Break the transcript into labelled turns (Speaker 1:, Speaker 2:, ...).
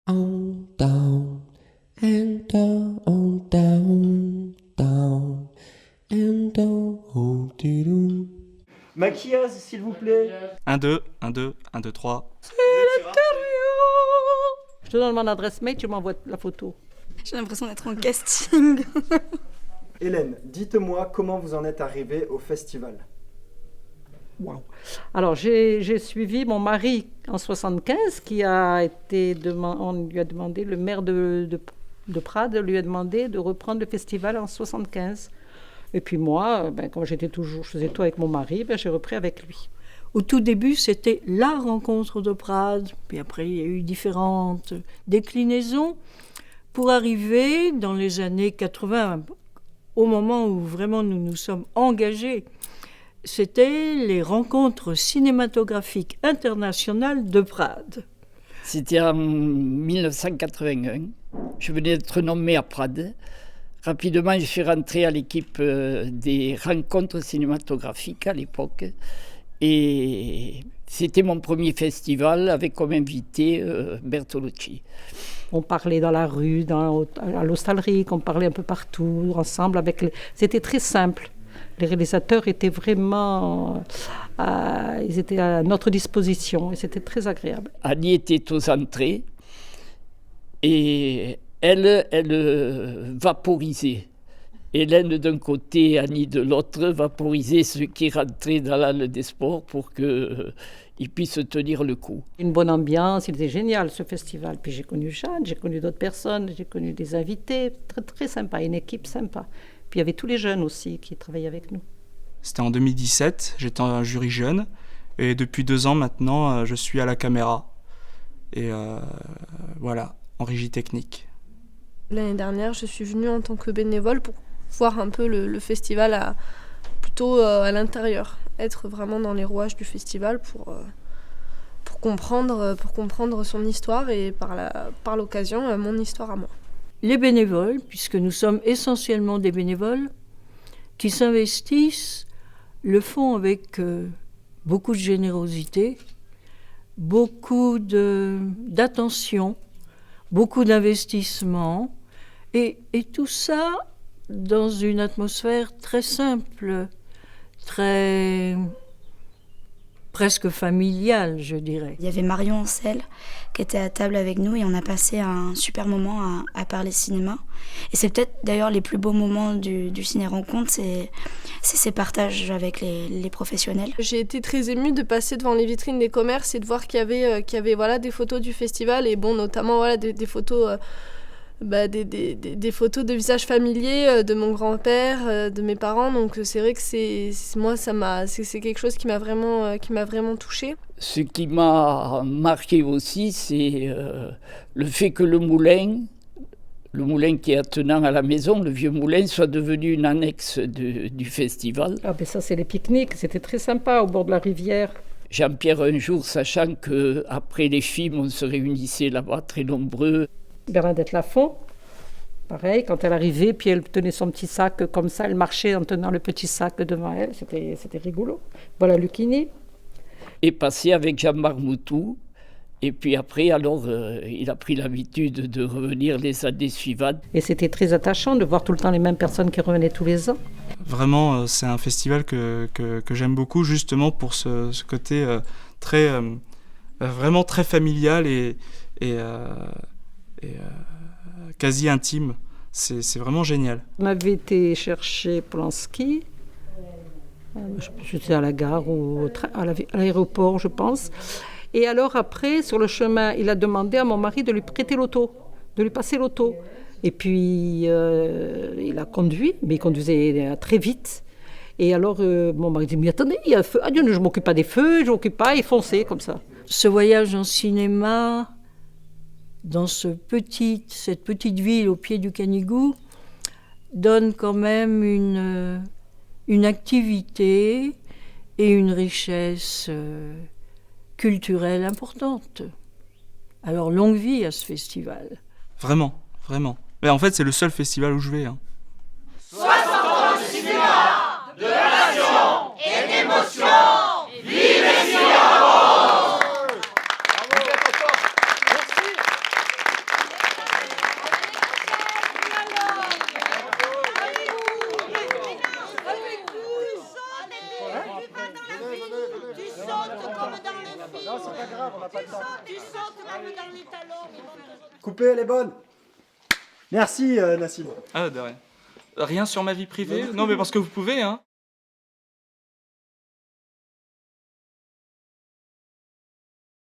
Speaker 1: On down and down, down, down and down, oh, doo-doo.
Speaker 2: Maquillage, s'il vous plaît.
Speaker 3: 1, 2, 1, 2, 1, 2, 3.
Speaker 4: Je te donne mon adresse mail, tu m'envoies la photo.
Speaker 5: J'ai l'impression d'être en casting.
Speaker 2: Hélène, dites-moi comment vous en êtes arrivée au festival.
Speaker 4: Wow. Alors, j'ai suivi mon mari en 75, qui a été on lui a demandé, le maire de Prades lui a demandé de reprendre le festival en 75. Et puis moi, comme je faisais tout avec mon mari, j'ai repris avec lui.
Speaker 6: Au tout début, c'était la rencontre de Prades, puis après, il y a eu différentes déclinaisons pour arriver dans les années 80, au moment où vraiment nous nous sommes engagés. C'était les rencontres cinématographiques internationales de Prades.
Speaker 7: C'était en 1981. Je venais d'être nommé à Prades. Rapidement, je suis rentré à l'équipe des rencontres cinématographiques à l'époque. Et c'était mon premier festival avec comme invité Bertolucci.
Speaker 4: On parlait dans la rue, à l'Hostalric, on parlait un peu partout, ensemble. C'était très simple. Les réalisateurs étaient vraiment ils étaient à notre disposition et c'était très agréable.
Speaker 7: Annie était aux entrées et elle vaporisait. Hélène d'un côté, Annie de l'autre, vaporisait ceux qui rentraient dans la halle des sports pour qu'ils puissent tenir le coup.
Speaker 4: Une bonne ambiance, il était génial ce festival. Puis j'ai connu Jeanne, j'ai connu d'autres personnes, j'ai connu des invités, très, très sympa, une équipe sympa. Puis il y avait tous les jeunes aussi qui travaillaient avec nous.
Speaker 3: C'était en 2017, j'étais un jury jeune. Et depuis 2 ans maintenant, je suis à la caméra. Et voilà, en régie technique.
Speaker 8: L'année dernière, je suis venue en tant que bénévole pour voir un peu le festival plutôt à l'intérieur. Être vraiment dans les rouages du festival pour comprendre son histoire et par l'occasion, mon histoire à moi.
Speaker 6: Les bénévoles, puisque nous sommes essentiellement des bénévoles, qui s'investissent, le font avec beaucoup de générosité, beaucoup d'attention, beaucoup d'investissement, et tout ça dans une atmosphère très simple, presque familiale, je dirais.
Speaker 5: Il y avait Marion Ancel qui était à table avec nous et on a passé un super moment à parler cinéma. Et c'est peut-être d'ailleurs les plus beaux moments du ciné-rencontre, c'est ces partages avec les professionnels.
Speaker 8: J'ai été très émue de passer devant les vitrines des commerces et de voir qu'il y avait voilà, des photos du festival et notamment voilà, des photos... des photos de visages familiers de mon grand-père, de mes parents, donc c'est vrai que c'est quelque chose qui m'a vraiment touchée.
Speaker 7: Ce qui m'a marqué aussi, c'est le fait que le moulin qui est attenant à la maison, le vieux moulin, soit devenu une annexe du festival.
Speaker 4: Ah ben ça c'est les pique-niques, c'était très sympa au bord de la rivière.
Speaker 7: Jean-Pierre un jour, sachant qu'après les films, on se réunissait là-bas très nombreux.
Speaker 4: Bernadette Lafont, pareil, quand elle arrivait, puis elle tenait son petit sac comme ça, elle marchait en tenant le petit sac devant elle, c'était rigolo. Voilà Lucchini.
Speaker 7: Et passé avec Jean Marmoutou, et puis après, alors, il a pris l'habitude de revenir les années suivantes.
Speaker 4: Et c'était très attachant de voir tout le temps les mêmes personnes qui revenaient tous les ans.
Speaker 3: Vraiment, c'est un festival que j'aime beaucoup, justement pour ce côté vraiment très familial et quasi intime. C'est vraiment génial.
Speaker 4: On avait été chercher Polanski, j'étais à la gare ou à l'aéroport, je pense. Et alors après, sur le chemin, il a demandé à mon mari de lui prêter l'auto, de lui passer l'auto. Et puis, il a conduit, mais il conduisait très vite. Et alors, mon mari dit, mais attendez, il y a un feu. Ah Dieu, je ne m'occupe pas des feux, je ne m'occupe pas, il fonçait comme ça.
Speaker 6: Ce voyage en cinéma... dans cette petite ville au pied du Canigou, donne quand même une activité et une richesse culturelle importante. Alors longue vie à ce festival.
Speaker 3: Vraiment, vraiment. Mais en fait, c'est le seul festival où je vais.
Speaker 9: 60 ans de cinéma, de passion et d'émotion. Vive les cinémas!
Speaker 2: Non, c'est pas grave, on n'a pas le temps.
Speaker 9: Tu sautes même dans les talons.
Speaker 2: Coupez, elle est bonne. Merci, Nassim.
Speaker 3: Ah, de rien. Rien sur ma vie privée? Non, mais parce que vous pouvez, hein.